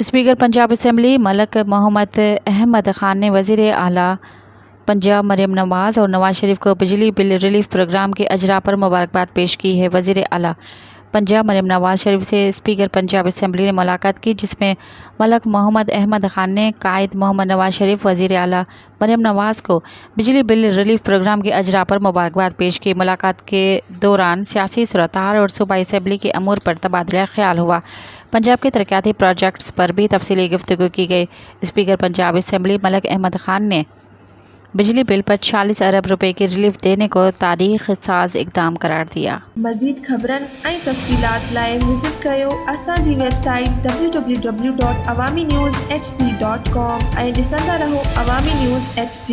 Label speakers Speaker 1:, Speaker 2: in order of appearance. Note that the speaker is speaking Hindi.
Speaker 1: स्पीकर पंजाब असम्बली मलक मोहम्मद अहमद ख़ान ने वज़ीर आला पंजाब मरीम नवाज़ और नवाज़ शरीफ को बिजली बिल रिलीफ प्रोग्राम के अजरा पर मुबारकबाद पेश की है। वज़ीर आला पंजाब मरीम नवाज़ शरीफ से स्पीकर पंजाब असम्बली ने मुलाकात की, जिसमें मलक मोहम्मद अहमद ख़ान ने कायद मोहम्मद नवाज़ शरीफ वज़ीर आला मरीम नवाज़ को बिजली बिल रिलीफ प्रोग्राम के अजरा पर मुबारकबाद पेश की। मुलाकात के दौरान सियासी सूरत-हाल और सूबाई असम्बली के अमूर पर तबादला ख्याल हुआ। पंजाब के तरक्याती प्रोजेक्ट्स पर भी तफसीली गुफ्तगू की गई। स्पीकर पंजाब असम्बली मलक अहमद ख़ान ने बिजली बिल पर 46 अरब रुपए की रिलीफ देने को तारीख़ साज़ इक़दाम करार दिया।
Speaker 2: मज़ीद ख़बरनि ऐं तफ़सीलात लाइ विज़िट कयो असांजी वेबसाइट www.awamiNewsHD.com ऐं ॾिसंदा रहो अवामी न्यूज़ HD।